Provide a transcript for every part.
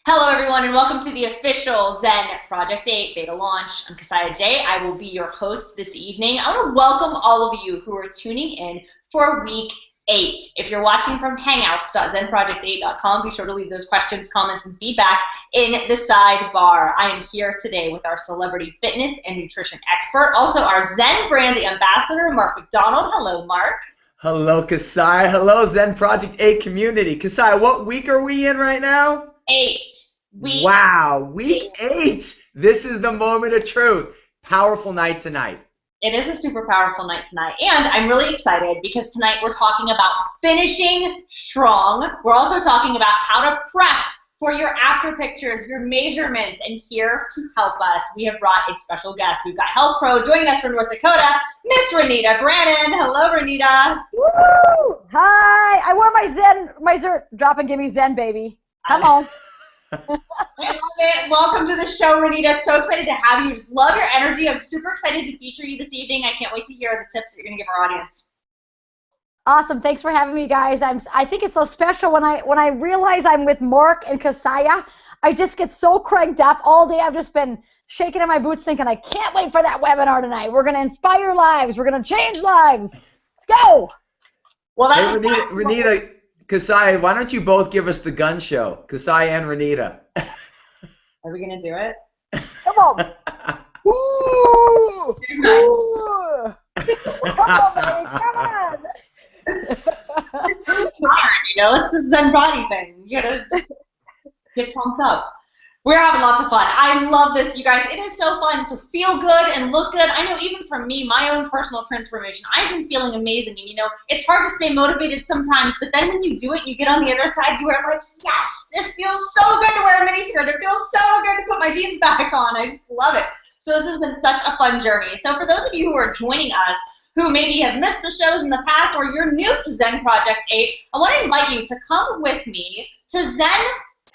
Hello, everyone, and welcome to the official Zen Project 8 beta launch. I'm Cassiah Jay. I will be your host this evening. I want to welcome all of you who are tuning in for week 8. If you're watching from hangouts.zenproject8.com, be sure to leave those questions, comments, and feedback in the sidebar. I am here today with our celebrity fitness and nutrition expert, also our Zen brand ambassador, Mark MacDonald. Hello, Mark. Hello, Cassiah. Hello, Zen Project 8 community. Cassiah, what week are we in right now? 8. Wow, week 8. This is the moment of truth. Powerful night tonight. It is a super powerful night tonight, and I'm really excited because tonight we're talking about finishing strong. We're also talking about how to prep for your after pictures, your measurements, and here to help us, we have brought a special guest. We've got Health Pro joining us from North Dakota, Miss Renita Brannon. Hello, Renita. Woo! Hi! I wore my drop and give me Zen, baby. Come on. I love it. Welcome to the show, Renita. So excited to have you. Just love your energy. I'm super excited to feature you this evening. I can't wait to hear the tips that you're going to give our audience. Awesome. Thanks for having me, guys. I think it's so special when I realize I'm with Mark and Cassiah. I just get so cranked up all day. I've just been shaking in my boots thinking I can't wait for that webinar tonight. We're going to inspire lives. We're going to change lives. Let's go. Well, that's hey, Renita, Cassiah, why don't you both give us the gun show? Cassiah and Renita. Are we going to do it? Come on. Woo! Woo! Come on, baby. Come on. This is a Zen body thing. You gotta just get pumped up. We're having lots of fun. I love this, you guys. It is so fun to feel good and look good. I know even for me, my own personal transformation, I've been feeling amazing. And it's hard to stay motivated sometimes, but then when you do it, you get on the other side, you are like, yes, this feels so good to wear a miniskirt. It feels so good to put my jeans back on. I just love it. So this has been such a fun journey. So for those of you who are joining us, who maybe have missed the shows in the past, or you're new to Zen Project 8, I want to invite you to come with me to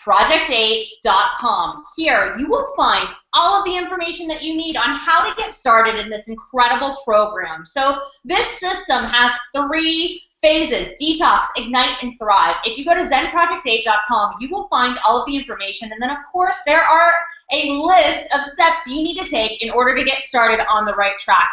zenproject8.com. Here, you will find all of the information that you need on how to get started in this incredible program. So this system has 3 phases: detox, ignite, and thrive. If you go to zenproject8.com, you will find all of the information, and then of course there are a list of steps you need to take in order to get started on the right track.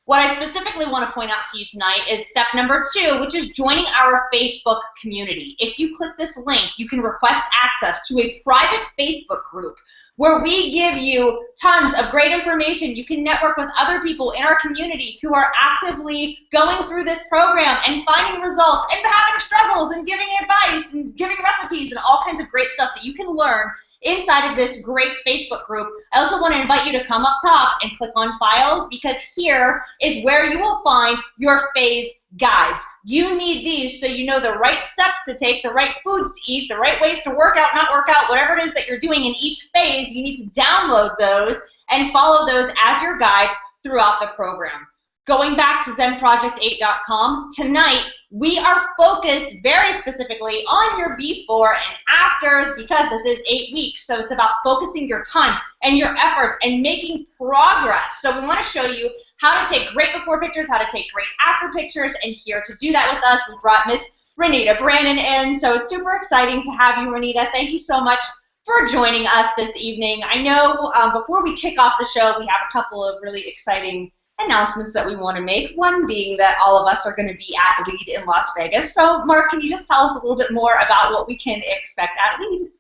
What I specifically want to point out to you tonight is step number 2, which is joining our Facebook community. If you click this link, you can request access to a private Facebook group where we give you tons of great information. You can network with other people in our community who are actively going through this program and finding results and having struggles and giving advice and giving recipes and all kinds of great stuff that you can learn inside of this great Facebook group. I also want to invite you to come up top and click on files, because here is where you will find your phase guides. You need these so you know the right steps to take, the right foods to eat, the right ways to work out, not work out, whatever it is that you're doing in each phase. You need to download those and follow those as your guides throughout the program. Going back to zenproject8.com, tonight we are focused very specifically on your before and afters, because this is 8 weeks. So it's about focusing your time and your efforts and making progress. So we want to show you how to take great before pictures, how to take great after pictures, and here to do that with us, we brought Miss Renita Brannon in. So it's super exciting to have you, Renita. Thank you so much for joining us this evening. I know before we kick off the show, we have a couple of really exciting announcements that we want to make, one being that all of us are going to be at LEAD in Las Vegas. So Mark, can you just tell us a little bit more about what we can expect at LEAD?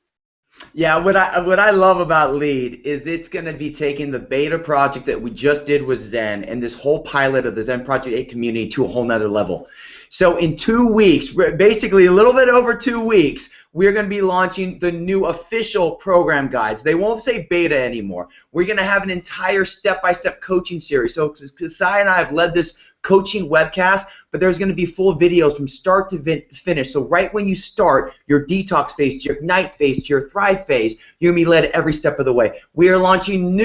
Yeah, what I love about LEAD is it's going to be taking the beta project that we just did with Zen and this whole pilot of the Zen Project 8 community to a whole nother level. So in 2 weeks, basically a little bit over 2 weeks, we're going to be launching the new official program guides. They won't say beta anymore. We're going to have an entire step-by-step coaching series. So Cassiah and I have led this coaching webcast, but there's going to be full videos from start to finish. So right when you start your detox phase, to your ignite phase, to your thrive phase, you're going to be led every step of the way. We are launching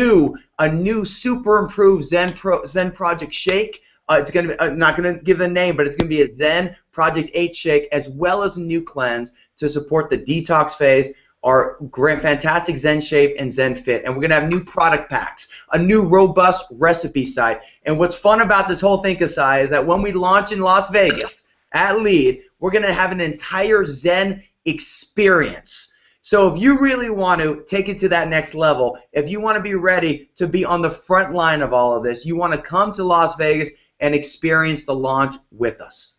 a new super improved Zen Project Shake. It's going to be, I'm not going to give the name, but it's going to be a Zen Project 8 Shake, as well as a new cleanse to support the detox phase, our fantastic Zen Shape and Zen Fit. And we're going to have new product packs, a new robust recipe site. And what's fun about this whole thing, Cassiah, is that when we launch in Las Vegas at LEAD, we're going to have an entire Zen experience. So if you really want to take it to that next level, if you want to be ready to be on the front line of all of this, you want to come to Las Vegas and experience the launch with us.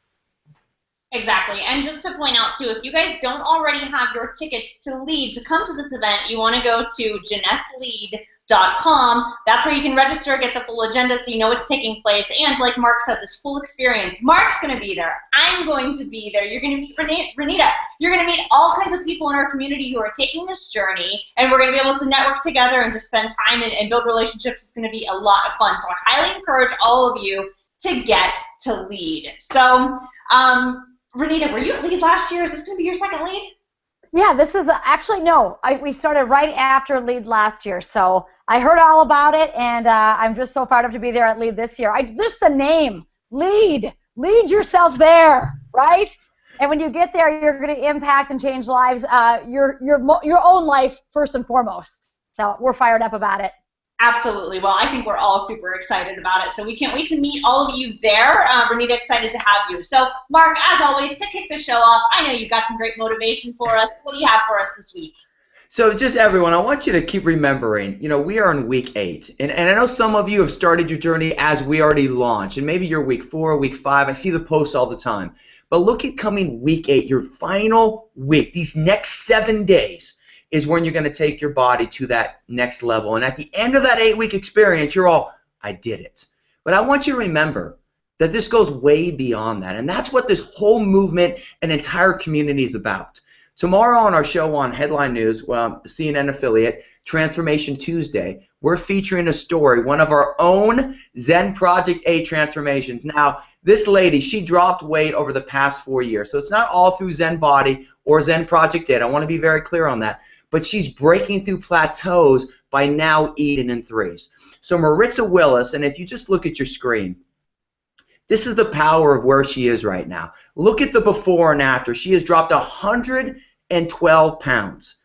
Exactly. And just to point out, too, if you guys don't already have your tickets to LEAD to come to this event, you want to go to Jeunesselead.com. That's where you can register, get the full agenda so you know what's taking place. And like Mark said, this full experience. Mark's going to be there. I'm going to be there. You're going to meet Renita. You're going to meet all kinds of people in our community who are taking this journey. And we're going to be able to network together and just spend time and build relationships. It's going to be a lot of fun. So I highly encourage all of you to get to LEAD. So, Renita, were you at LEAD last year? Is this going to be your second LEAD? Yeah, this is actually no. We started right after LEAD last year, so I heard all about it, and I'm just so fired up to be there at LEAD this year. Just the name, LEAD. Lead yourself there, right? And when you get there, you're going to impact and change lives. Your own life first and foremost. So we're fired up about it. Absolutely. Well, I think we're all super excited about it, so we can't wait to meet all of you there. Renita, excited to have you. So, Mark, as always, to kick the show off, I know you've got some great motivation for us. What do you have for us this week? So just everyone, I want you to keep remembering, we are in week 8, and I know some of you have started your journey as we already launched, and maybe you're week 4, week 5. I see the posts all the time. But look at coming week 8, your final week, these next 7 days. Is when you're going to take your body to that next level. And at the end of that 8-week experience, you're all, I did it. But I want you to remember that this goes way beyond that. And that's what this whole movement and entire community is about. Tomorrow on our show on Headline News, CNN affiliate, Transformation Tuesday, we're featuring a story, one of our own Zen Project 8 transformations. Now, this lady, she dropped weight over the past 4 years. So it's not all through Zen Body or Zen Project 8. I want to be very clear on that. But she's breaking through plateaus by now eating in threes. So Maritza Willis, and if you just look at your screen, this is the power of where she is right now. Look at the before and after. She has dropped 112 pounds.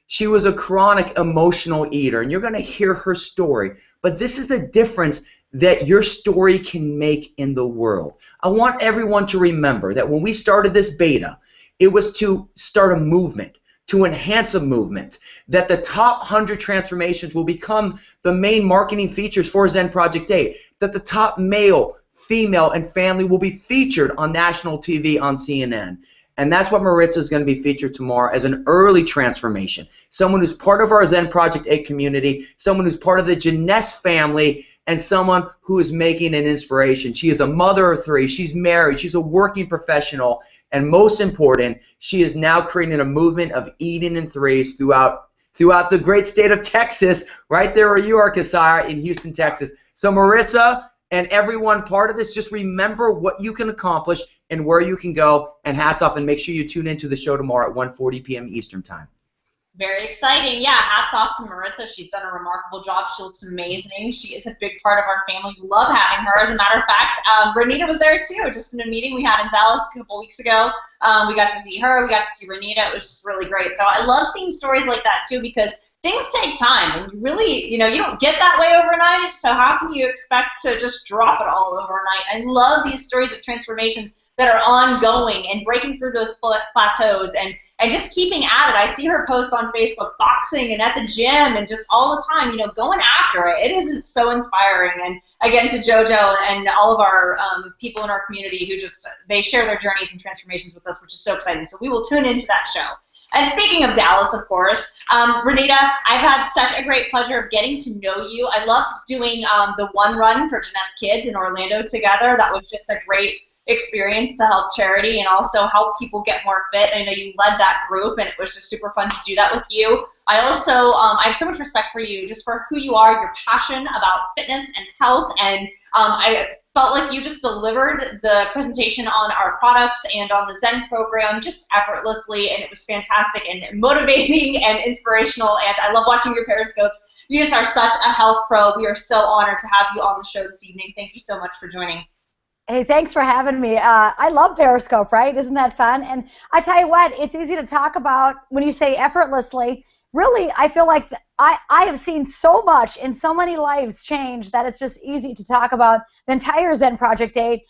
She was a chronic emotional eater, and you're going to hear her story. But this is the difference that your story can make in the world. I want everyone to remember that when we started this beta, it was to start a movement, to enhance a movement, that the top 100 transformations will become the main marketing features for Zen Project 8, that the top male, female, and family will be featured on national TV on CNN. And that's what Maritza is going to be featured tomorrow as an early transformation. Someone who's part of our Zen Project 8 community, someone who's part of the Jeunesse family, and someone who is making an inspiration. She is a mother of 3. She's married. She's a working professional. And most important, she is now creating a movement of eating in threes throughout the great state of Texas, right there where you are, Cassiah, in Houston, Texas. So Maritza and everyone part of this, just remember what you can accomplish and where you can go, and hats off, and make sure you tune into the show tomorrow at 1:40 p.m. Eastern Time. Very exciting. Yeah, hats off to Maritza. She's done a remarkable job. She looks amazing. She is a big part of our family. We love having her. As a matter of fact, Renita was there too, just in a meeting we had in Dallas a couple weeks ago. We got to see her. We got to see Renita. It was just really great. So I love seeing stories like that too, because things take time, and you really, you don't get that way overnight. So how can you expect to just drop it all overnight? I love these stories of transformations that are ongoing and breaking through those plateaus and just keeping at it. I see her posts on Facebook, boxing and at the gym and just all the time, going after it. It is so inspiring. And again, to JoJo and all of our people in our community who they share their journeys and transformations with us, which is so exciting. So we will tune into that show. And speaking of Dallas, of course, Renita, I've had such a great pleasure of getting to know you. I loved doing the one run for Jeunesse Kids in Orlando together. That was just a great experience to help charity and also help people get more fit. I know you led that group, and it was just super fun to do that with you. I also, I have so much respect for you, just for who you are, your passion about fitness and health, and I felt like you just delivered the presentation on our products and on the Zen program just effortlessly, and it was fantastic and motivating and inspirational, and I love watching your Periscopes. You just are such a health pro. We are so honored to have you on the show this evening. Thank you so much for joining. Hey, thanks for having me. I love Periscope, right? Isn't that fun? And I tell you what, it's easy to talk about when you say effortlessly. Really, I feel like I have seen so much in so many lives change that it's just easy to talk about the entire Zen Project 8,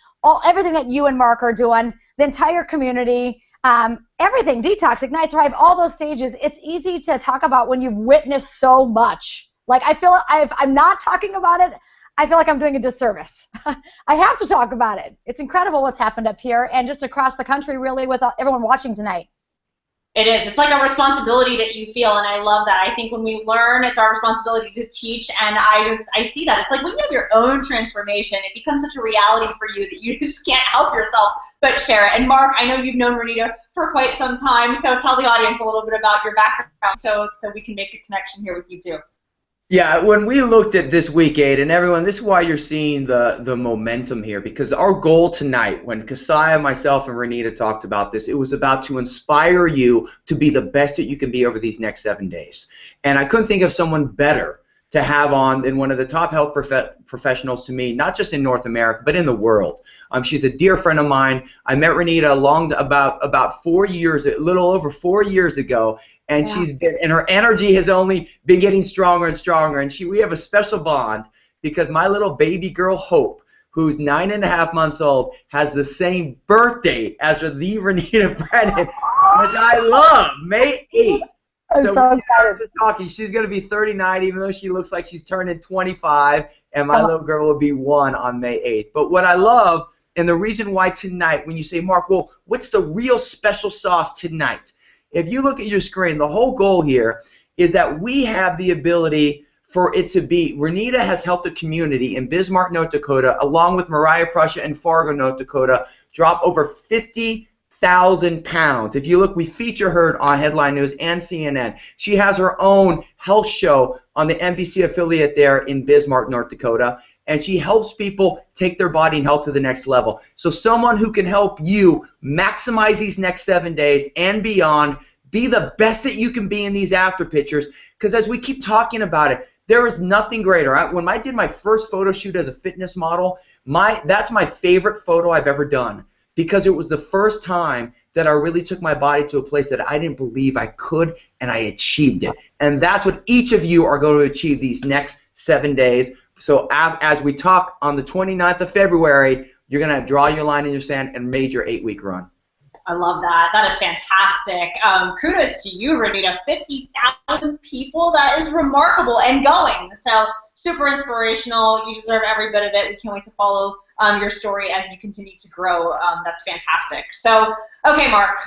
everything that you and Mark are doing, the entire community. everything, detox, ignite, thrive, all those stages. It's easy to talk about when you've witnessed so much. Like I feel if I'm not talking about it, I feel like I'm doing a disservice. I have to talk about it. It's incredible what's happened up here and just across the country, really, with everyone watching tonight. It is. It's like a responsibility that you feel, and I love that. I think when we learn, it's our responsibility to teach, and I see that. It's like when you have your own transformation, it becomes such a reality for you that you just can't help yourself but share it. And Mark, I know you've known Renita for quite some time, so tell the audience a little bit about your background so we can make a connection here with you too. Yeah, when we looked at this week 8, and everyone, this is why you're seeing the momentum here, because our goal tonight, when Cassiah, myself, and Renita talked about this, it was about to inspire you to be the best that you can be over these next 7 days. And I couldn't think of someone better to have on than one of the top health professionals to me, not just in North America, but in the world. She's a dear friend of mine. I met Renita about 4 years, a little over 4 years ago, and she's been, and her energy has only been getting stronger and stronger. And we have a special bond because my little baby girl Hope, who's 9.5 months old, has the same birthday as the Renita Brennan, which I love, May 8th. I'm so excited. Just talking. She's going to be 39, even though she looks like she's turning 25, and my little girl will be 1 on May 8th. But what I love, and the reason why tonight, when you say, Mark, well, what's the real special sauce tonight? If you look at your screen, the whole goal here is that we have the ability for it to be, Renita has helped the community in Bismarck, North Dakota, along with Mariah, Prussia, and Fargo, North Dakota, drop over 50,000 pounds. If you look, we feature her on Headline News and CNN. She has her own health show on the NBC affiliate there in Bismarck, North Dakota, and she helps people take their body and health to the next level. So someone who can help you maximize these next 7 days and beyond, be the best that you can be in these after pictures, because as we keep talking about it, there is nothing greater. When I did my first photo shoot as a fitness model, that's my favorite photo I've ever done, because it was the first time that I really took my body to a place that I didn't believe I could, and I achieved it. And that's what each of you are going to achieve these next 7 days. So as we talk on the 29th of February, you're going to draw your line in your sand and major 8-week run. I love that. That is fantastic. Kudos to you, Renita. 50,000 people. That is remarkable and going. So super inspirational. You deserve every bit of it. We can't wait to follow your story as you continue to grow. That's fantastic. So, okay, Mark.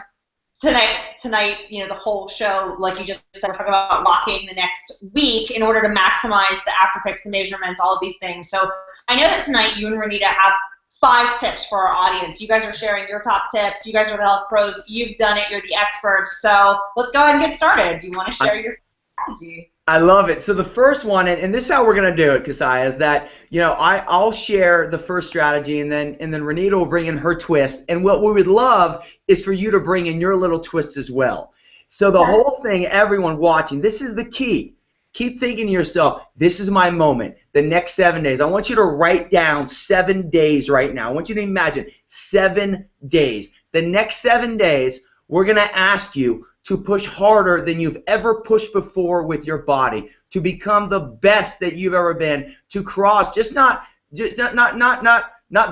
Tonight, you know, the whole show, like you just said, we're talking about locking the next week in order to maximize the after pics, the measurements, all of these things. So I know that tonight you and Renita have 5 tips for our audience. You guys are sharing your top tips. You guys are the health pros. You've done it. You're the experts. So let's go ahead and get started. Do you want to share your strategy? I love it. So the first one, and this is how we're going to do it, Cassiah, is that, you know, I'll share the first strategy, and then Renita will bring in her twist. And what we would love is for you to bring in your little twist as well. So the whole thing, everyone watching, this is the key. Keep thinking to yourself, this is my moment, the next 7 days. I want you to write down 7 days right now. I want you to imagine 7 days. The next 7 days, we're going to ask you to push harder than you've ever pushed before with your body, to become the best that you've ever been, to cross, not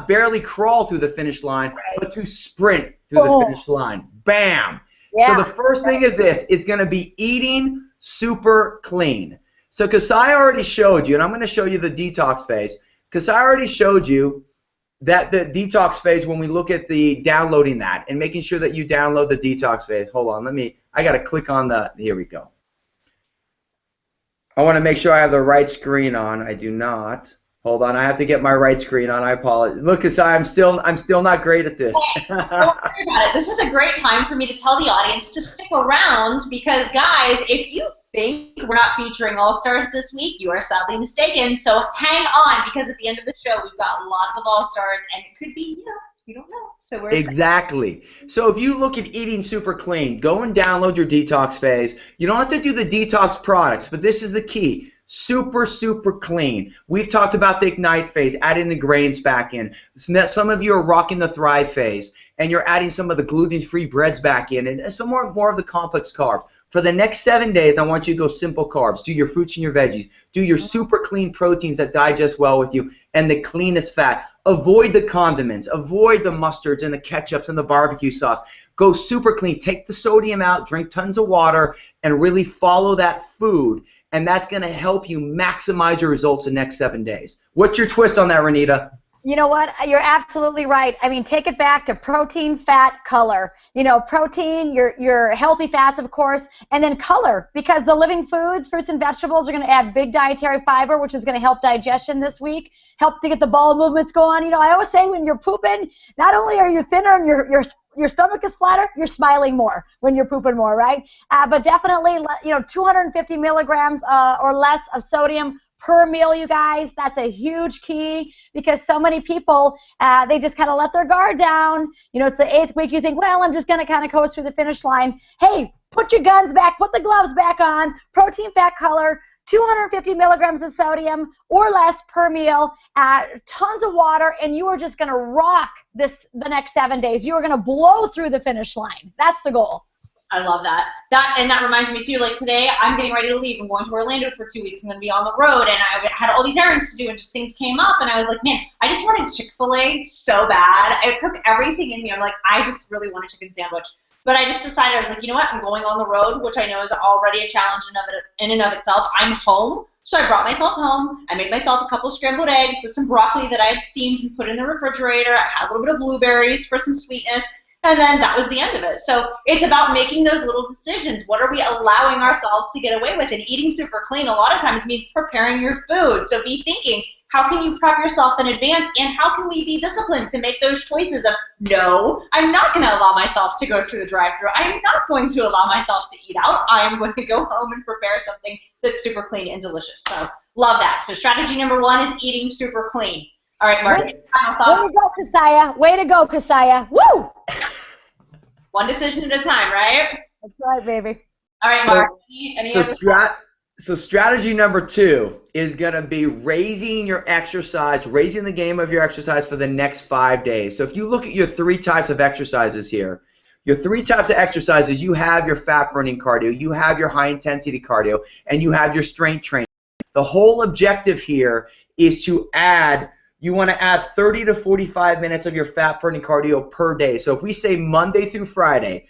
barely crawl through the finish line, but to sprint through the finish line. Bam! Yeah. So the first thing is this. It's going to be eating super clean. So Cassiah already showed you, and I'm going to show you the detox phase. Cassiah already showed you that the detox phase, when we look at the downloading that and making sure that you download the detox phase. Hold on, I got to click on here we go. I want to make sure I have the right screen on. I do not. Hold on, I have to get my right screen on. I apologize. Look, Cassiah, I'm still not great at this. Don't worry about it. This is a great time for me to tell the audience to stick around because, guys, if you think we're not featuring All-Stars this week, you are sadly mistaken. So hang on, because at the end of the show, we've got lots of All-Stars, and it could be, you don't know. So we're exactly. So if you look at eating super clean, go and download your detox phase. You don't have to do the detox products, but this is the key. Super, super clean. We've talked about the Ignite phase, adding the grains back in. Some of you are rocking the Thrive phase, and you're adding some of the gluten-free breads back in, and some more of the complex carb. For the next 7 days, I want you to go simple carbs. Do your fruits and your veggies. Do your super clean proteins that digest well with you, and the cleanest fat. Avoid the condiments. Avoid the mustards and the ketchups and the barbecue sauce. go super clean. Take the sodium out, drink tons of water, and really follow that food. And that's going to help you maximize your results in the next 7 days. What's your twist on that, Renita? You know what? You're absolutely right. I mean, take it back to protein, fat, color. You know, protein, your healthy fats, of course, and then color, because the living foods, fruits and vegetables, are going to add big dietary fiber, which is going to help digestion this week, help to get the bowel movements going. You know, I always say when you're pooping, not only are you thinner and your stomach is flatter, you're smiling more when you're pooping more, right? But definitely, you know, 250 milligrams or less of sodium per meal, you guys. That's a huge key, because so many people, they just kind of let their guard down. You know, it's the 8th week. You think, well, I'm just going to kind of coast through the finish line. Hey, put your guns back, put the gloves back on, protein, fat, color, 250 milligrams of sodium or less per meal, tons of water, and you are just going to rock the next 7 days. You are going to blow through the finish line. That's the goal. I love that. And that reminds me too, like today I'm getting ready to leave. I'm going to Orlando for 2 weeks. I'm going to be on the road, and I had all these errands to do, and just things came up, and I was like, man, I just wanted Chick-fil-A so bad. It took everything in me. I'm like, I just really want a chicken sandwich. But I just decided, I was like, you know what, I'm going on the road, which I know is already a challenge in and of itself. I'm home, so I brought myself home. I made myself a couple scrambled eggs with some broccoli that I had steamed and put in the refrigerator. I had a little bit of blueberries for some sweetness. And then that was the end of it. So it's about making those little decisions. What are we allowing ourselves to get away with? And eating super clean a lot of times means preparing your food. So be thinking, how can you prep yourself in advance? And how can we be disciplined to make those choices of, no, I'm not going to allow myself to go through the drive-thru. I'm not going to allow myself to eat out. I am going to go home and prepare something that's super clean and delicious. So love that. So strategy number 1 is eating super clean. All right, Mark. Final thoughts? Way to go, Cassiah. Way to go, Cassiah. Woo! One decision at a time, right? That's right, baby. All right, Mark. Any other So strategy number 2 is going to be raising your exercise, raising the game of your exercise for the next 5 days. So if you look at your 3 types of exercises here, your 3 types of exercises, you have your fat burning cardio, you have your high intensity cardio, and you have your strength training. The whole objective here is to add, you want to add 30 to 45 minutes of your fat burning cardio per day. So if we say Monday through Friday,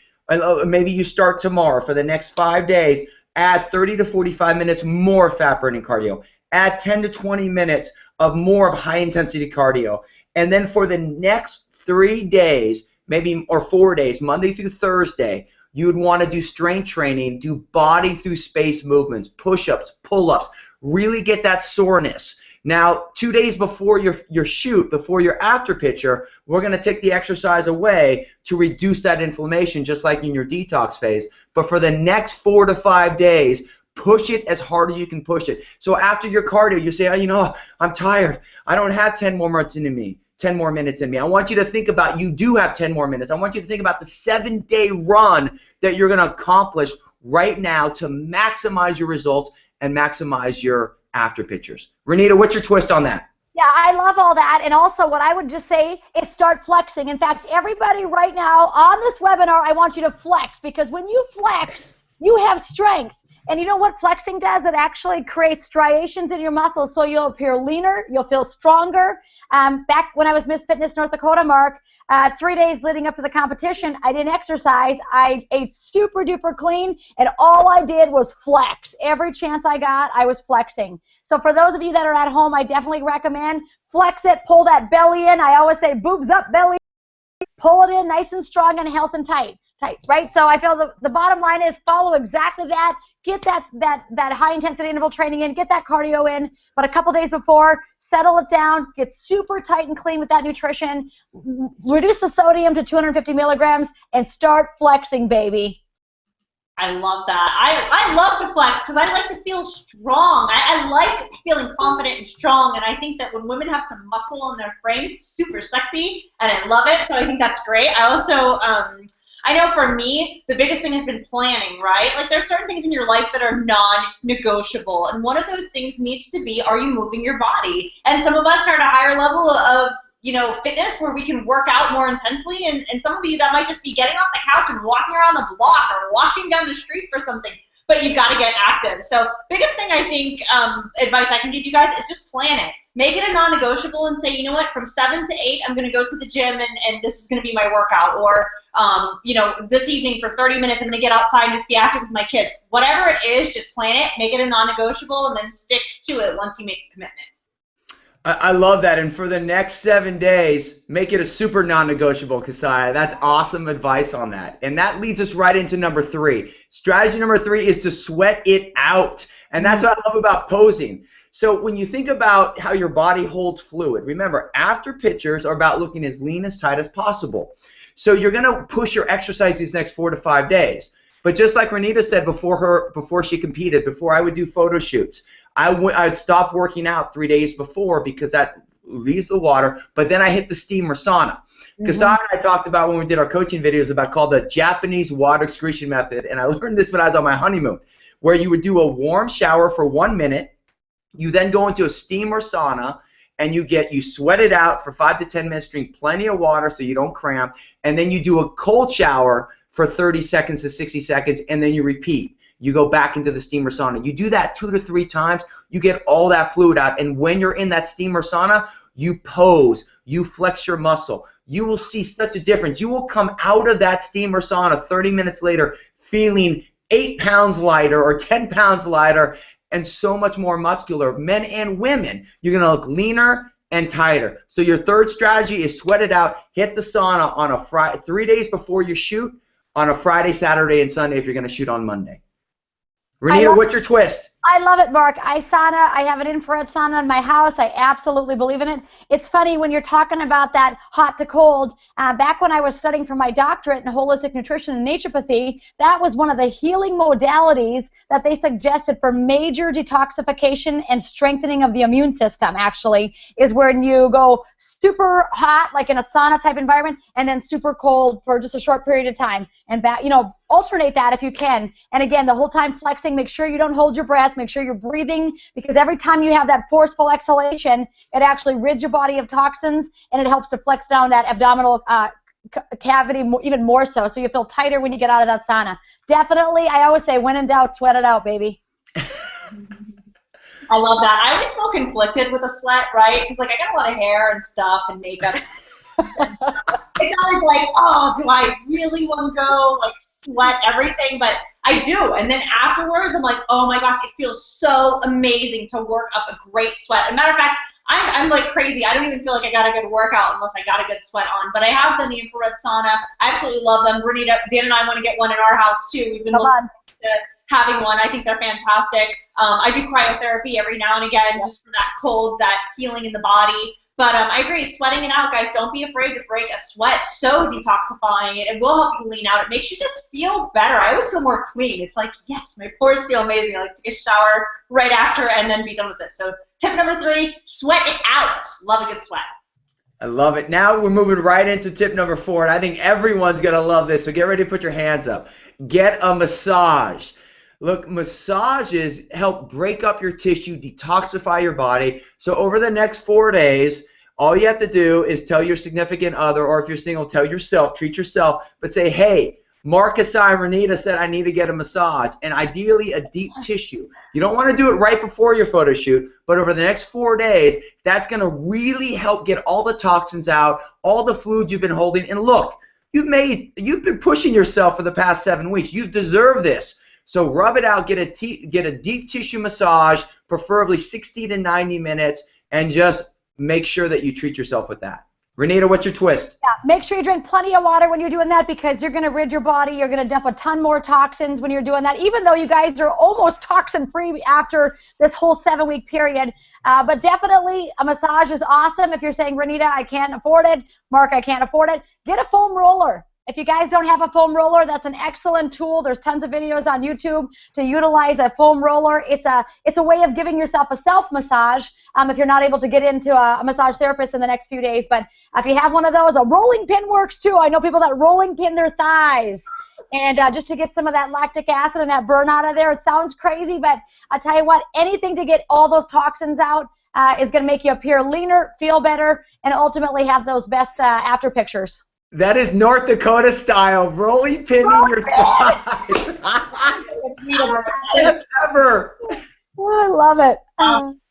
maybe you start tomorrow, for the next 5 days, add 30 to 45 minutes more fat burning cardio. Add 10 to 20 minutes of more of high intensity cardio. And then for the next 3 days, maybe, or 4 days, Monday through Thursday, you would want to do strength training, do body through space movements, push-ups, pull-ups, really get that soreness. Now, 2 days before your shoot, before your after picture, we're going to take the exercise away to reduce that inflammation, just like in your detox phase. But for the next 4 to 5 days, push it as hard as you can push it. So after your cardio, you say, oh, you know, I'm tired. I don't have 10 more minutes in me. 10 more minutes in me. I want you to think about, you do have 10 more minutes. I want you to think about the 7-day run that you're going to accomplish right now to maximize your results and maximize your after pictures. Renita, what's your twist on that? Yeah, I love all that. And also what I would just say is start flexing. In fact, everybody right now on this webinar, I want you to flex, because when you flex, you have strength. And you know what flexing does? It actually creates striations in your muscles, so you'll appear leaner, you'll feel stronger. Back when I was Miss Fitness North Dakota, Mark, 3 days leading up to the competition, I didn't exercise. I ate super duper clean, and all I did was flex. Every chance I got, I was flexing. So for those of you that are at home, I definitely recommend flex it, pull that belly in. I always say boobs up, belly, pull it in nice and strong and health and tight, right? So I feel the bottom line is follow exactly that. Get that high intensity interval training in, get that cardio in, but a couple days before, settle it down, get super tight and clean with that nutrition, reduce the sodium to 250 milligrams, and start flexing, baby. I love that. I love to flex because I like to feel strong. I like feeling confident and strong, and I think that when women have some muscle in their frame, it's super sexy, and I love it, so I think that's great. I also, I know for me, the biggest thing has been planning, right? Like there's certain things in your life that are non-negotiable, and one of those things needs to be, are you moving your body? And some of us are at a higher level of, you know, fitness where we can work out more intensely, and some of you that might just be getting off the couch and walking around the block or walking down the street for something, but you've got to get active. So biggest thing I think, advice I can give you guys is just plan it. make it a non-negotiable and say, you know what, from 7 to 8, I'm going to go to the gym and this is going to be my workout. Or, you know, this evening for 30 minutes, I'm going to get outside and just be active with my kids. Whatever it is, just plan it, make it a non-negotiable, and then stick to it once you make a commitment. I love that. And for the next 7 days, make it a super non-negotiable, Cassiah. That's awesome advice on that. And that leads us right into number 3. Strategy number 3 is to sweat it out. And that's what I love about posing. So when you think about how your body holds fluid, remember, after pictures are about looking as lean, as tight as possible. So you're going to push your exercise these next 4 to 5 days. But just like Renita said before she competed, before I would do photo shoots, I'd stop working out 3 days before because that leaves the water, but then I hit the steam or sauna. Cassiah and I talked about when we did our coaching videos about called the Japanese water excretion method, and I learned this when I was on my honeymoon, where you would do a warm shower for 1 minute, you then go into a steam or sauna, and you sweat it out for 5 to 10 minutes, drink plenty of water so you don't cramp, and then you do a cold shower for 30 seconds to 60 seconds, and then you repeat. You go back into the steamer sauna. You do that 2 to 3 times, you get all that fluid out. And when you're in that steamer sauna, you pose, you flex your muscle. You will see such a difference. You will come out of that steamer sauna 30 minutes later feeling 8 pounds lighter or 10 pounds lighter and so much more muscular. Men and women, you're going to look leaner and tighter. So your third strategy is sweat it out. Hit the sauna on a Friday, 3 days before you shoot, on a Friday, Saturday, and Sunday if you're going to shoot on Monday. Renita, what's your twist? I love it, Mark. I have an infrared sauna in my house. I absolutely believe in it. It's funny when you're talking about that hot to cold. Back when I was studying for my doctorate in holistic nutrition and naturopathy, that was one of the healing modalities that they suggested for major detoxification and strengthening of the immune system, actually, is when you go super hot, like in a sauna type environment, and then super cold for just a short period of time. And alternate that if you can. And again, the whole time flexing, make sure you don't hold your breath, make sure you're breathing, because every time you have that forceful exhalation, it actually rids your body of toxins, and it helps to flex down that abdominal cavity even more so you feel tighter when you get out of that sauna. Definitely, I always say, when in doubt, sweat it out, baby. I love that. I always feel conflicted with the sweat, right? Because, like, I got a lot of hair and stuff and makeup. It's always like, oh, do I really want to go, like, sweat everything? But I do. And then afterwards, I'm like, oh, my gosh, it feels so amazing to work up a great sweat. As a matter of fact, I'm like crazy. I don't even feel like I got a good workout unless I got a good sweat on. But I have done the infrared sauna. I absolutely love them. Dan and I want to get one in our house, too. We've been looking to having one. I think they're fantastic. I do cryotherapy every now and again just for that cold, that healing in the body. But I agree, sweating it out, guys. Don't be afraid to break a sweat. So detoxifying. It will help you lean out. It makes you just feel better. I always feel more clean. It's like, yes, my pores feel amazing. I like to take a shower right after and then be done with it. So tip number 3, sweat it out. Love a good sweat. I love it. Now we're moving right into tip number 4, and I think everyone's going to love this, so get ready to put your hands up. Get a massage. Look, massages help break up your tissue, detoxify your body. So over the next 4 days, all you have to do is tell your significant other, or if you're single, tell yourself, treat yourself, but say, hey, Cassiah and Renita said I need to get a massage, and ideally a deep tissue. You don't want to do it right before your photo shoot, but over the next 4 days, that's going to really help get all the toxins out, all the fluid you've been holding. And look, you've been pushing yourself for the past 7 weeks. You deserve this. So rub it out, get a deep tissue massage, preferably 60 to 90 minutes, and just make sure that you treat yourself with that. Renita, what's your twist? Yeah, make sure you drink plenty of water when you're doing that, because you're going to rid your body. You're going to dump a ton more toxins when you're doing that, even though you guys are almost toxin-free after this whole 7-week period. But definitely a massage is awesome. If you're saying, Renita, I can't afford it, Mark, I can't afford it, get a foam roller. If you guys don't have a foam roller, that's an excellent tool. There's tons of videos on YouTube to utilize a foam roller. It's a way of giving yourself a self-massage if you're not able to get into a massage therapist in the next few days. But if you have one of those, a rolling pin works too. I know people that rolling pin their thighs. And just to get some of that lactic acid and that burn out of there. It sounds crazy, but I'll tell you what, anything to get all those toxins out is going to make you appear leaner, feel better, and ultimately have those best after pictures. That is North Dakota style, rolling pinning your thighs. It's me Ever. Oh, I love it.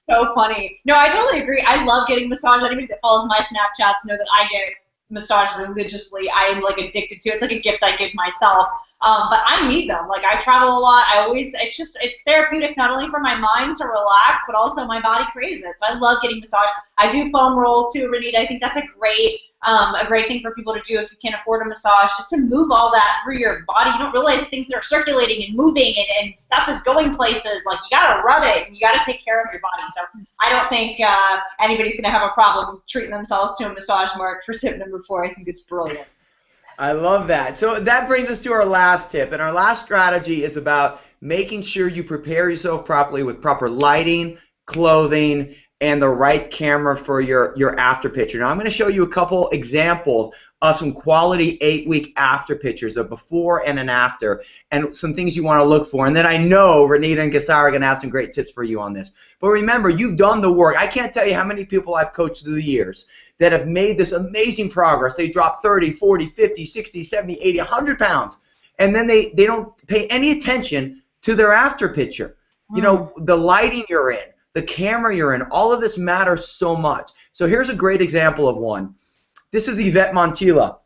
So funny. No, I totally agree. I love getting massage. Anybody that follows my Snapchats know that I get massage religiously. I am like addicted to it. It's like a gift I give myself. But I need them. Like I travel a lot. It's therapeutic not only for my mind to relax, but also my body craves it. So I love getting massage. I do foam roll too, Renita. I think that's a great thing for people to do if you can't afford a massage, just to move all that through your body. You don't realize things that are circulating and moving and stuff is going places. Like you gotta rub it and you gotta take care of your body. So I don't think anybody's gonna have a problem treating themselves to a massage, Mark, for tip number 4. I think it's brilliant. I love that. So that brings us to our last tip, and our last strategy is about making sure you prepare yourself properly with proper lighting, clothing, and the right camera for your after picture. Now I'm going to show you a couple examples of some quality 8-week after pictures, a before and an after, and some things you want to look for. And then I know Renita and Cassiah are going to have some great tips for you on this. But remember, you've done the work. I can't tell you how many people I've coached through the years that have made this amazing progress. They drop 30, 40, 50, 60, 70, 80, 100 pounds, and then they don't pay any attention to their after picture. You know, the lighting you're in, the camera you're in, all of this matters so much. So here's a great example of one. This is Yvette Montilla.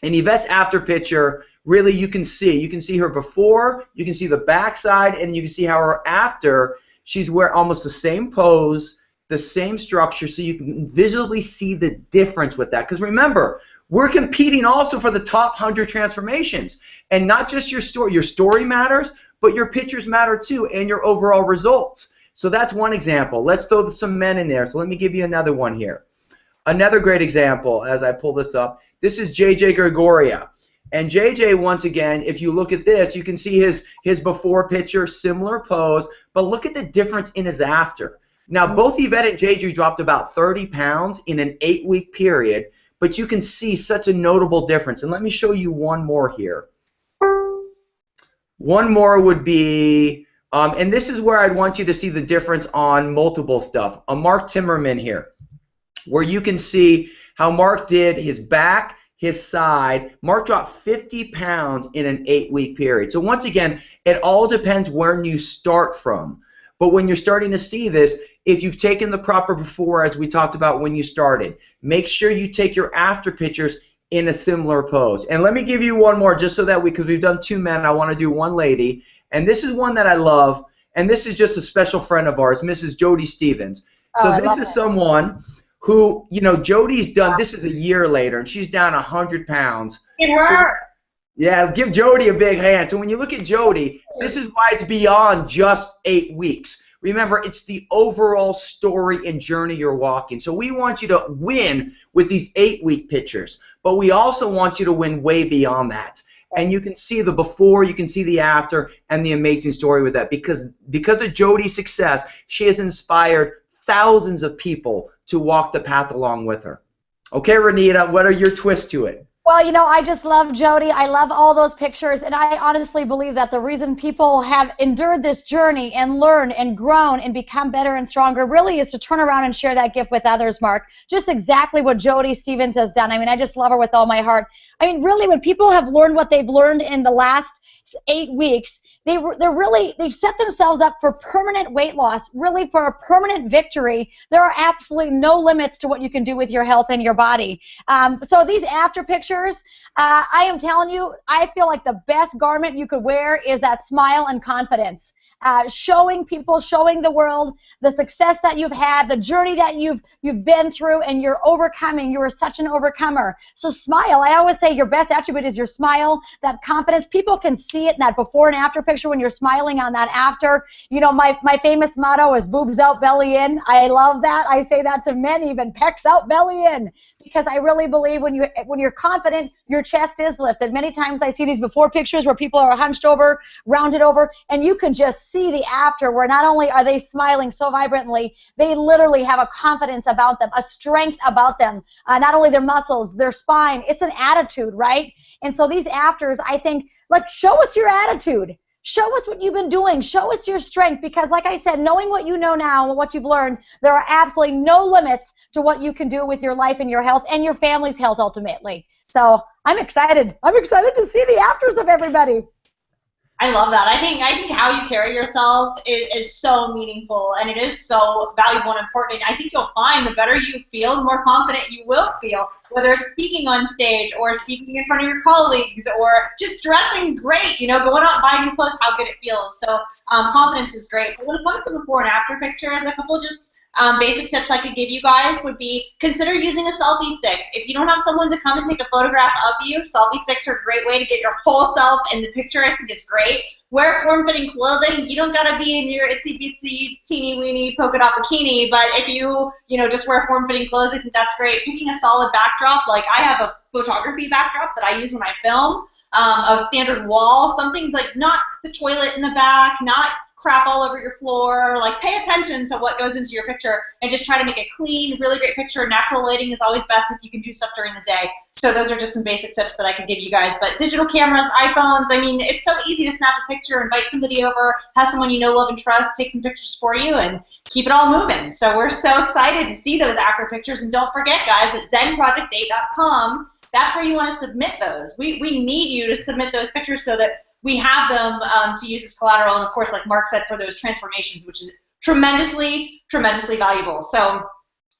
And Yvette's after picture, really you can see her before, you can see the backside, and you can see how her after, she's wearing almost the same pose, the same structure, so you can visually see the difference with that. Because remember, we're competing also for the top 100 transformations. And not just your story. Your story matters, but your pictures matter too, and your overall results. So that's one example. Let's throw some men in there. So let me give you another one here. Another great example, as I pull this up, this is JJ Gregoria. And JJ, once again, if you look at this, you can see his before picture, similar pose, but look at the difference in his after. Now, both Yvette and JJ dropped about 30 pounds in an 8-week period, but you can see such a notable difference. And let me show you one more here. One more would be, and this is where I'd want you to see the difference on multiple stuff. A Mark Timmerman here, where you can see how Mark did his back, his side. Mark dropped 50 pounds in an 8-week period. So once again, it all depends where you start from. But when you're starting to see this, if you've taken the proper before, as we talked about when you started, make sure you take your after pictures in a similar pose. And let me give you one more, just so that because we've done 2 men, I want to do one lady. And this is one that I love, and this is just a special friend of ours, Mrs. Jody Stevens. So this is someone who, you know, Jody's done, this is a year later, and she's down 100 pounds. It hurt. So, yeah, give Jody a big hand. So when you look at Jody, this is why it's beyond just 8 weeks. Remember, it's the overall story and journey you're walking. So we want you to win with these 8-week pictures, but we also want you to win way beyond that. And you can see the before, you can see the after, and the amazing story with that. Because of Jody's success, she has inspired thousands of people to walk the path along with her. Okay, Renita, what are your twists to it? Well, you know, I just love Jody. I love all those pictures, and I honestly believe that the reason people have endured this journey and learned and grown and become better and stronger really is to turn around and share that gift with others, Mark. Just exactly what Jody Stevens has done. I mean, I just love her with all my heart. I mean, really, when people have learned what they've learned in the last 8 weeks, they've set themselves up for permanent weight loss, really for a permanent victory. There are absolutely no limits to what you can do with your health and your body. So these after pictures, I am telling you, I feel like the best garment you could wear is that smile and confidence. Showing people, showing the world the success that you've had, the journey that you've been through, and you're overcoming. You are such an overcomer. So smile. I always say your best attribute is your smile, that confidence. People can see it in that before and after picture when you're smiling on that after. You know, my famous motto is boobs out, belly in. I love that. I say that to men even, pecs out, belly in. Because I really believe when you're confident, your chest is lifted. Many times I see these before pictures where people are hunched over, rounded over, and you can just see the after where not only are they smiling so vibrantly, they literally have a confidence about them, a strength about them. Not only their muscles, their spine, it's an attitude, right? And so these afters, I think, like, show us your attitude. Show us what you've been doing. Show us your strength, because like I said, knowing what you know now and what you've learned, there are absolutely no limits to what you can do with your life and your health and your family's health ultimately. So I'm excited. I'm excited to see the afters of everybody. I love that. I think how you carry yourself is so meaningful, and it is so valuable and important. I think you'll find the better you feel, the more confident you will feel, whether it's speaking on stage or speaking in front of your colleagues or just dressing great, going out and buying new clothes, how good it feels. So confidence is great. But when it comes to before and after pictures, a couple just basic tips I could give you guys would be consider using a selfie stick. If you don't have someone to come and take a photograph of you, selfie sticks are a great way to get your whole self in the picture. I think it's great. Wear form-fitting clothing. You don't got to be in your itsy-bitsy, teeny-weeny polka dot bikini, but if you, just wear form-fitting clothes, I think that's great. Picking a solid backdrop, like I have a photography backdrop that I use when I film, a standard wall, something like not the toilet in the back, not crap all over your floor. Like, pay attention to what goes into your picture and just try to make a clean, really great picture. Natural lighting is always best if you can do stuff during the day. So those are just some basic tips that I can give you guys. But digital cameras, iPhones, I mean, it's so easy to snap a picture, invite somebody over, have someone you know, love, and trust, take some pictures for you, and keep it all moving. So we're so excited to see those accurate pictures. And don't forget, guys, at zenproject8.com, that's where you want to submit those. We need you to submit those pictures so that we have them to use as collateral, and of course, like Mark said, for those transformations, which is tremendously, tremendously valuable. So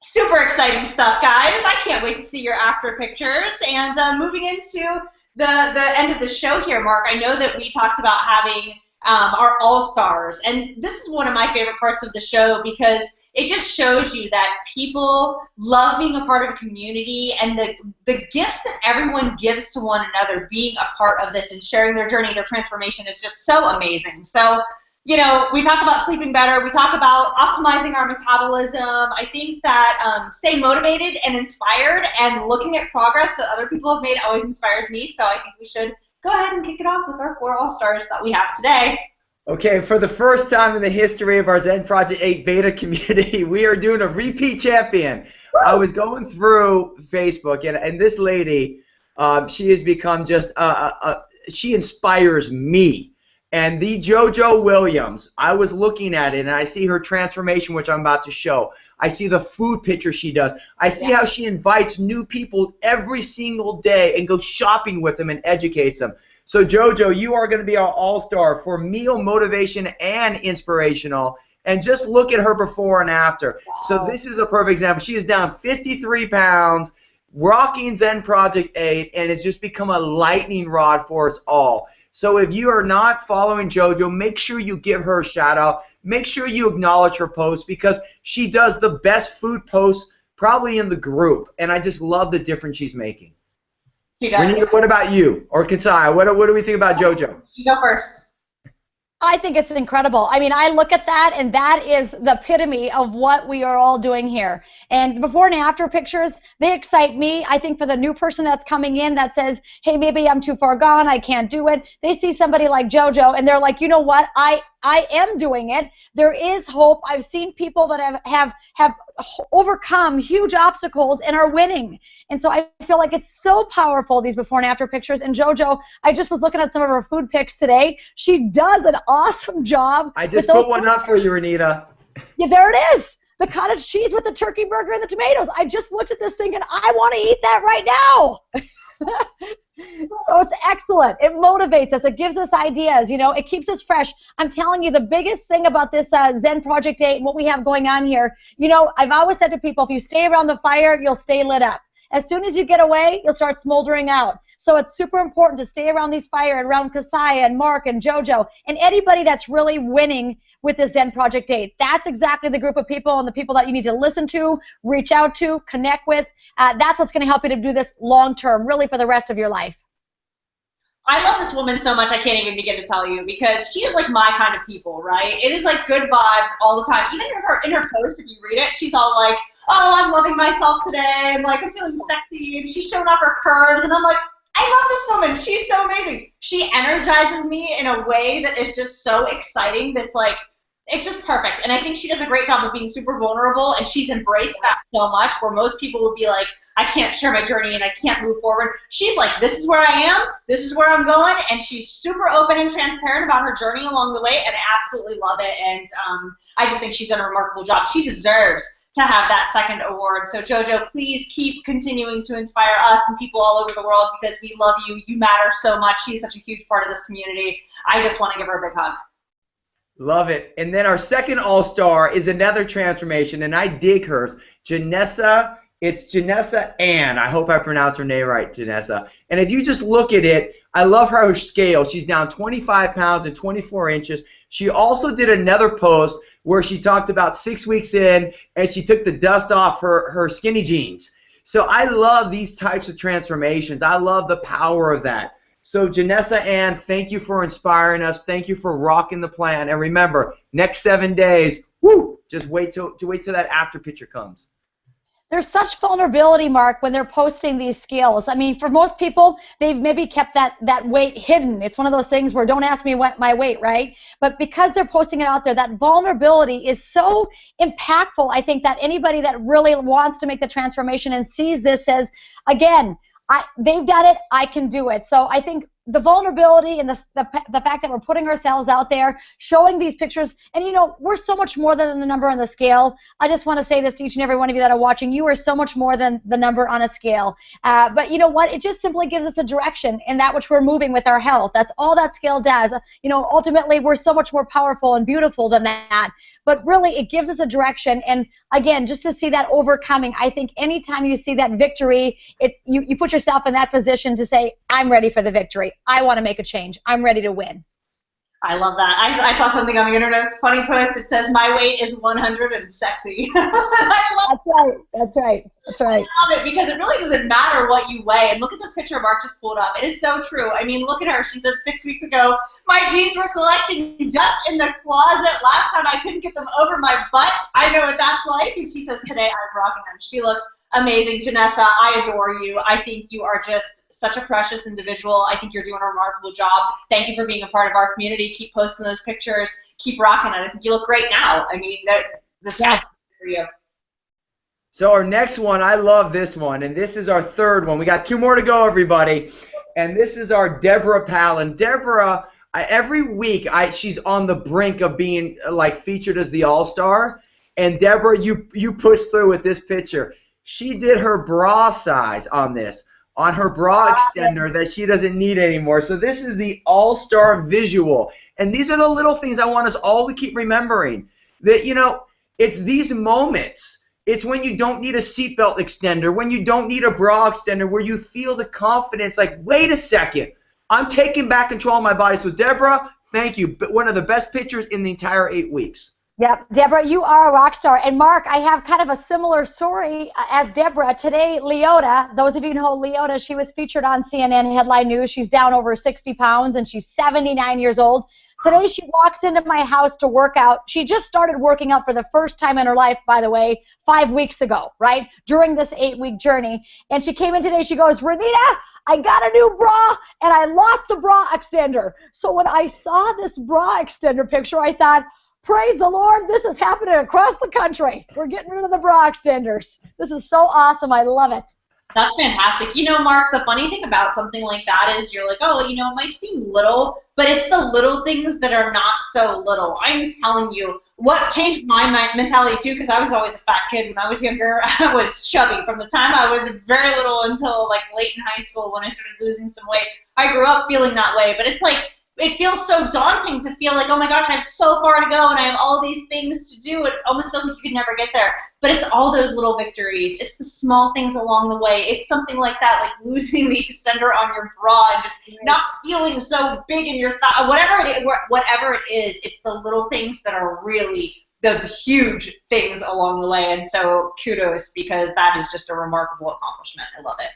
super exciting stuff, guys. I can't wait to see your after pictures. And moving into the end of the show here, Mark, I know that we talked about having our all-stars, and this is one of my favorite parts of the show because it just shows you that people love being a part of a community, and the gifts that everyone gives to one another being a part of this and sharing their journey, their transformation is just so amazing. So, we talk about sleeping better. We talk about optimizing our metabolism. I think that staying motivated and inspired and looking at progress that other people have made always inspires me. So I think we should go ahead and kick it off with our 4 all-stars that we have today. Okay, for the first time in the history of our Zen Project 8 beta community, we are doing a repeat champion. I was going through Facebook, and this lady, she has become just, she inspires me. And the JoJo Williams, I was looking at it, and I see her transformation, which I'm about to show. I see the food picture she does. I see how she invites new people every single day and goes shopping with them and educates them. So, JoJo, you are going to be our all-star for meal motivation and inspirational. And just look at her before and after. Wow. So this is a perfect example. She is down 53 pounds, rocking Zen Project 8, and it's just become a lightning rod for us all. So if you are not following JoJo, make sure you give her a shout-out. Make sure you acknowledge her posts because she does the best food posts probably in the group. And I just love the difference she's making. Renita, what about you? Or Cassiah, what do we think about JoJo? You go first. I think it's incredible. I mean, I look at that, and that is the epitome of what we are all doing here. And before and after pictures, they excite me. I think for the new person that's coming in that says, hey, maybe I'm too far gone, I can't do it, they see somebody like JoJo, and they're like, you know what, I am doing it. There is hope. I've seen people that have overcome huge obstacles and are winning. And so I feel like it's so powerful, these before and after pictures. And JoJo, I just was looking at some of her food pics today. She does an awesome job. I just put one up for you, Renita. Yeah, there it is. The cottage cheese with the turkey burger and the tomatoes. I just looked at this thing and I want to eat that right now. So it's excellent. It motivates us. It gives us ideas. It keeps us fresh. I'm telling you, the biggest thing about this Zen Project 8 and what we have going on here, I've always said to people, if you stay around the fire, you'll stay lit up. As soon as you get away, you'll start smoldering out. So it's super important to stay around these fire and around Cassiah and Mark and JoJo and anybody that's really winning with this Zen Project 8. That's exactly the group of people and the people that you need to listen to, reach out to, connect with. That's what's going to help you to do this long term, really for the rest of your life. I love this woman so much I can't even begin to tell you because she is like my kind of people, right? It is like good vibes all the time. Even in her post, if you read it, she's all like, oh, I'm loving myself today, and like I'm feeling sexy, and she's showing off her curves, and I'm like, I love this woman. She's so amazing. She energizes me in a way that is just so exciting. That's like, it's just perfect. And I think she does a great job of being super vulnerable, and she's embraced that so much, where most people would be like, I can't share my journey and I can't move forward. She's like, this is where I am, this is where I'm going, and she's super open and transparent about her journey along the way, and I absolutely love it. And I just think she's done a remarkable job. She deserves to have that second award. So JoJo, please keep continuing to inspire us and people all over the world, because we love you. You matter so much. She's such a huge part of this community. I just want to give her a big hug. Love it. And then our second all-star is another transformation, and I dig hers. Janessa, it's Janessa Ann. I hope I pronounced her name right, Janessa. And if you just look at it, I love her scale. She's down 25 pounds and 24 inches. She also did another post where she talked about 6 weeks in, and she took the dust off her skinny jeans. So I love these types of transformations. I love the power of that. So Janessa Ann, thank you for inspiring us. Thank you for rocking the plan. And remember, next 7 days, woo, just wait till that after picture comes. There's such vulnerability, Mark, when they're posting these scales. I mean, for most people, they've maybe kept that weight hidden. It's one of those things where don't ask me what my weight, right? But because they're posting it out there, that vulnerability is so impactful. I think that anybody that really wants to make the transformation and sees this says, again, they've done it, I can do it. So I think the vulnerability and the fact that we're putting ourselves out there, showing these pictures, and you know, we're so much more than the number on the scale. I just want to say this to each and every one of you that are watching, you are so much more than the number on a scale. But you know what, it just simply gives us a direction in that which we're moving with our health. That's all that scale does. You know, ultimately we're so much more powerful and beautiful than that. But really, it gives us a direction, and again, just to see that overcoming, I think anytime you see that victory, you put yourself in that position to say, I'm ready for the victory. I want to make a change. I'm ready to win. I love that. I saw something on the internet, a funny post. It says, my weight is 100 and sexy. That's right. That's right. That's right. I love it, because it really doesn't matter what you weigh. And look at this picture Mark just pulled up. It is so true. I mean, look at her. She said 6 weeks ago, my jeans were collecting dust in the closet. Last time I couldn't get them over my butt. I know what that's like. And she says, today I'm rocking them. She looks amazing. Janessa, I adore you. I think you are just such a precious individual. I think you're doing a remarkable job. Thank you for being a part of our community. Keep posting those pictures. Keep rocking it. I think you look great now. I mean, the sky's for you. So our next one, I love this one, and this is our third one. We got 2 more to go, everybody. And this is our Deborah Palin. Deborah, every week she's on the brink of being like featured as the all-star. And Deborah, you push through with this picture. She did her bra size on this, on her bra extender that she doesn't need anymore. So this is the all-star visual. And these are the little things I want us all to keep remembering. That, you know, it's these moments. It's when you don't need a seatbelt extender, when you don't need a bra extender, where you feel the confidence like, wait a second, I'm taking back control of my body. So Deborah, thank you. One of the best pictures in the entire 8 weeks. Yep, Deborah, you are a rock star. And Mark, I have kind of a similar story as Deborah. Today, Leota, those of you who know Leota, she was featured on CNN Headline News. She's down over 60 pounds, and she's 79 years old. Today, she walks into my house to work out. She just started working out for the first time in her life, by the way, 5 weeks ago, right, during this 8-week journey. And she came in today, she goes, Renita, I got a new bra, and I lost the bra extender. So when I saw this bra extender picture, I thought, praise the Lord, this is happening across the country. We're getting rid of the bra extenders. This is so awesome. I love it. That's fantastic. You know, Mark, the funny thing about something like that is you're like, oh, you know, it might seem little, but it's the little things that are not so little. I'm telling you, what changed my mentality too, because I was always a fat kid when I was younger. I was chubby from the time I was very little until like late in high school when I started losing some weight. I grew up feeling that way, but it's like, it feels so daunting to feel like, oh my gosh, I have so far to go and I have all these things to do. It almost feels like you could never get there. But it's all those little victories. It's the small things along the way. It's something like that, like losing the extender on your bra and just not feeling so big in your thigh. Whatever it is, it's the little things that are really the huge things along the way. And so kudos, because that is just a remarkable accomplishment. I love it.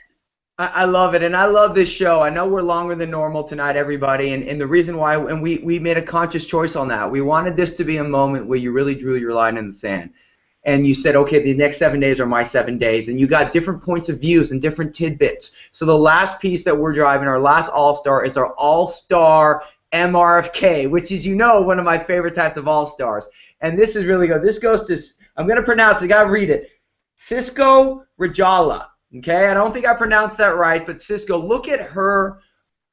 I love it, and I love this show. I know we're longer than normal tonight, everybody, and the reason why, and we made a conscious choice on that. We wanted this to be a moment where you really drew your line in the sand, and you said, okay, the next 7 days are my 7 days, and you got different points of views and different tidbits. So the last piece that we're driving, our last all-star, is our all-star MRFK, which is, one of my favorite types of all-stars. And this is really good. This goes to, I'm going to pronounce it, I got to read it, Cisco Rajala. Okay, I don't think I pronounced that right, but Cisco, look at her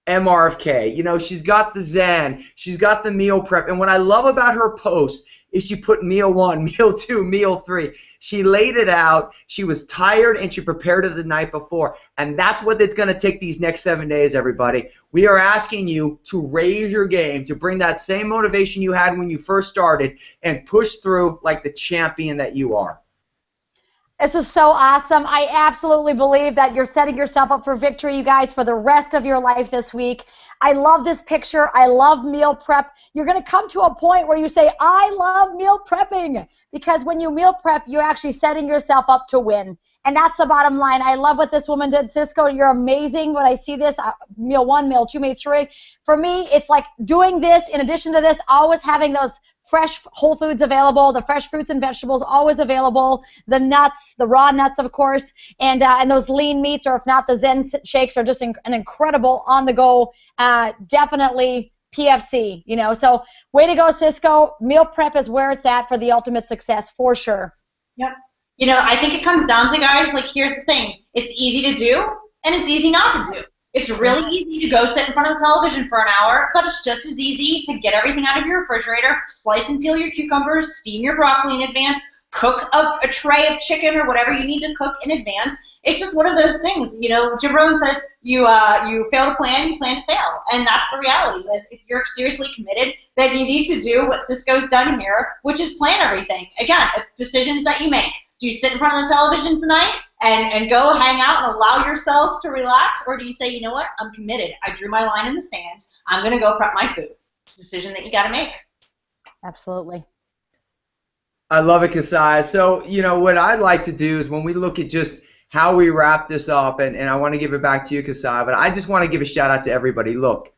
MRFK. She's got the Zen, she's got the meal prep, and what I love about her post is she put meal 1, meal 2, meal 3. She laid it out, she was tired, and she prepared it the night before, and that's what it's going to take these next 7 days, everybody. We are asking you to raise your game, to bring that same motivation you had when you first started, and push through like the champion that you are. This is so awesome. I absolutely believe that you're setting yourself up for victory, you guys, for the rest of your life this week. I love this picture. I love meal prep. You're going to come to a point where you say, I love meal prepping, because when you meal prep, you're actually setting yourself up to win. And that's the bottom line. I love what this woman did. Cisco, you're amazing. When I see this, meal 1, meal 2, meal 3, for me, it's like doing this in addition to this, always having those fresh whole foods available, the fresh fruits and vegetables always available, the nuts, the raw nuts, of course, and those lean meats, or if not, the Zen shakes are just an incredible on-the-go, definitely PFC, So way to go, Cisco. Meal prep is where it's at for the ultimate success, for sure. Yep. I think it comes down to, guys, like, here's the thing. It's easy to do, and it's easy not to do. It's really easy to go sit in front of the television for an hour, but it's just as easy to get everything out of your refrigerator, slice and peel your cucumbers, steam your broccoli in advance, cook a tray of chicken or whatever you need to cook in advance. It's just one of those things. Jim Rohn says you fail to plan, you plan to fail. And that's the reality. Is if you're seriously committed, then you need to do what Cisco's done here, which is plan everything. Again, it's decisions that you make. Do you sit in front of the television tonight and go hang out and allow yourself to relax? Or do you say, you know what, I'm committed. I drew my line in the sand. I'm going to go prep my food. It's a decision that you got to make. Absolutely. I love it, Cassiah. So, what I'd like to do is when we look at just how we wrap this up, and I want to give it back to you, Cassiah, but I just want to give a shout out to everybody. Look,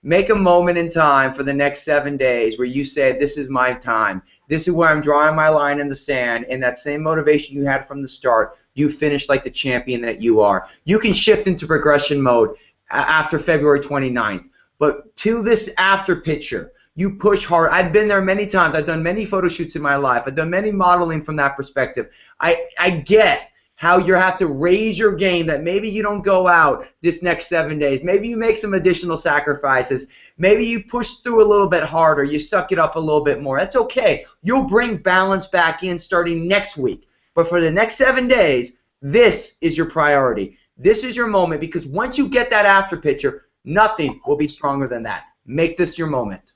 make a moment in time for the next 7 days where you say, this is my time. This is where I'm drawing my line in the sand, and that same motivation you had from the start, you finish like the champion that you are. You can shift into progression mode after February 29th. But to this after picture, you push hard. I've been there many times. I've done many photo shoots in my life. I've done many modeling from that perspective. I get how you have to raise your game, that maybe you don't go out this next 7 days. Maybe you make some additional sacrifices. Maybe you push through a little bit harder. You suck it up a little bit more. That's okay. You'll bring balance back in starting next week. But for the next 7 days, this is your priority. This is your moment, because once you get that after picture, nothing will be stronger than that. Make this your moment.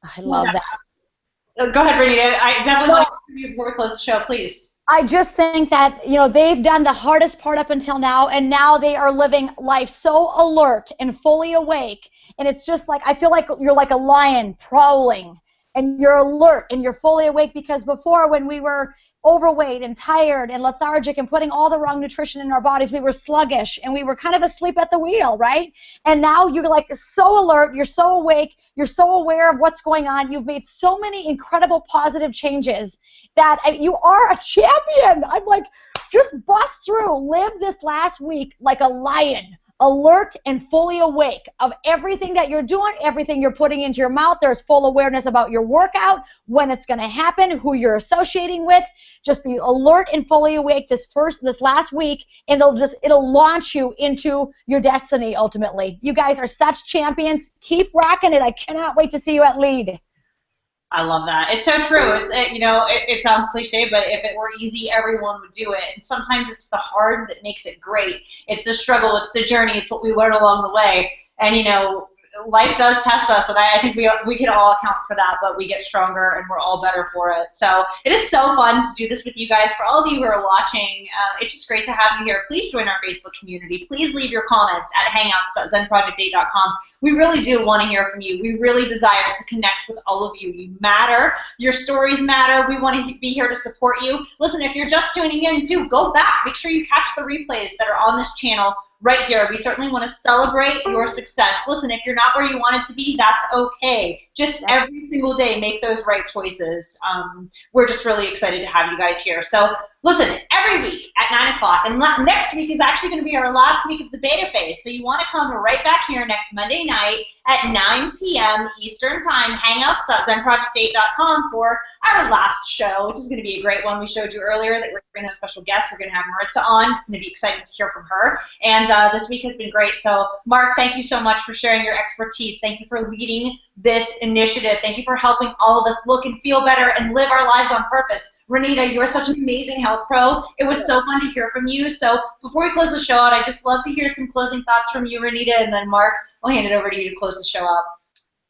I love that. Go ahead, Renita. I definitely want to hear you before we close the show, please. I just think that, they've done the hardest part up until now, and now they are living life so alert and fully awake. And it's just like, I feel like you're like a lion prowling, and you're alert and you're fully awake, because before, when we were overweight and tired and lethargic and putting all the wrong nutrition in our bodies, we were sluggish and we were kind of asleep at the wheel, right? And now you're like so alert, you're so awake, you're so aware of what's going on. You've made so many incredible positive changes that you are a champion. I'm like, just bust through, live this last week like a lion, alert and fully awake of everything that you're doing, everything you're putting into your mouth. There's full awareness about your workout, when it's going to happen, who you're associating with. Just be alert and fully awake this last week, and it'll launch you into your destiny ultimately. You guys are such champions. Keep rocking it. I cannot wait to see you at LEAD. I love that. It's so true. It sounds cliche, but if it were easy, everyone would do it. And sometimes it's the hard that makes it great. It's the struggle. It's the journey. It's what we learn along the way. And, life does test us, and I think we can all account for that, but we get stronger and we're all better for it. So it is so fun to do this with you guys. For all of you who are watching, it's just great to have you here. Please join our Facebook community. Please leave your comments at hangouts.zenproject8.com. We really do want to hear from you. We really desire to connect with all of you. You matter. Your stories matter. We want to be here to support you. Listen, if you're just tuning in too, go back. Make sure you catch the replays that are on this channel right here. We certainly want to celebrate your success. Listen, if you're not where you want it to be, that's okay. Just every single day, make those right choices. We're just really excited to have you guys here. So Listen, every week at 9 o'clock, and next week is actually going to be our last week of the beta phase, so you want to come right back here next Monday night at 9 p.m. Eastern Time, hangouts.zenproject8.com for our last show, which is going to be a great one. We showed you earlier that we're going to have a special guest. We're going to have Maritza on. It's going to be exciting to hear from her, and this week has been great. So, Mark, thank you so much for sharing your expertise. Thank you for leading this initiative. Thank you for helping all of us look and feel better and live our lives on purpose. Renita, you are such an amazing health pro. It was so fun to hear from you. So before we close the show out, I'd just love to hear some closing thoughts from you, Renita, and then Mark, I'll hand it over to you to close the show out.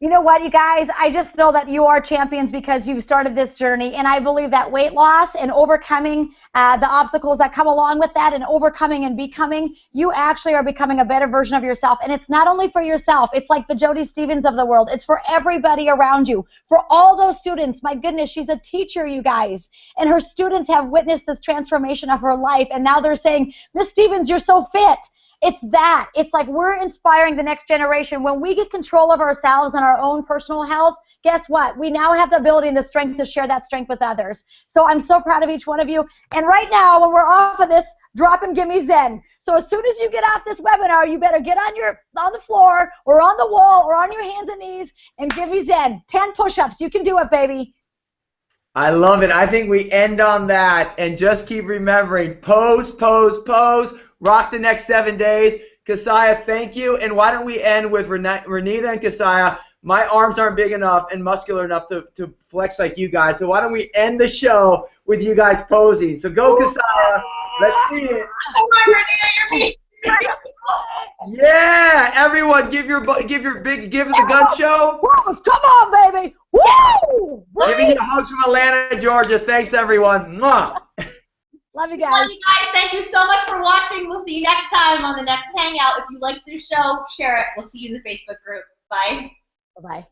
You know what, you guys? I just know that you are champions because you've started this journey, and I believe that weight loss and overcoming the obstacles that come along with that and overcoming and becoming, you actually are becoming a better version of yourself. And it's not only for yourself. It's like the Jody Stevens of the world. It's for everybody around you. For all those students, my goodness, she's a teacher, you guys. And her students have witnessed this transformation of her life, and now they're saying, Miss Stevens, you're so fit. It's that. It's like we're inspiring the next generation. When we get control of ourselves and our own personal health, guess what? We now have the ability and the strength to share that strength with others. So I'm so proud of each one of you. And right now, when we're off of this, drop and give me Zen. So as soon as you get off this webinar, you better get on the floor or on the wall or on your hands and knees and give me Zen. 10 push-ups. You can do it, baby. I love it. I think we end on that, and just keep remembering, pose, pose, pose. Rock the next 7 days. Cassiah, thank you. And why don't we end with Renita and Cassiah? My arms aren't big enough and muscular enough to flex like you guys. So why don't we end the show with you guys posing? So go, Cassiah. Let's see it. Oh my, Renita, you're me. Yeah, everyone, give the gun show. Come on, baby. Woo! Giving you hugs from Atlanta, Georgia. Thanks, everyone. Mwah. Love you guys. Love you guys. Thank you so much for watching. We'll see you next time on the next Hangout. If you liked this show, share it. We'll see you in the Facebook group. Bye. Bye-bye.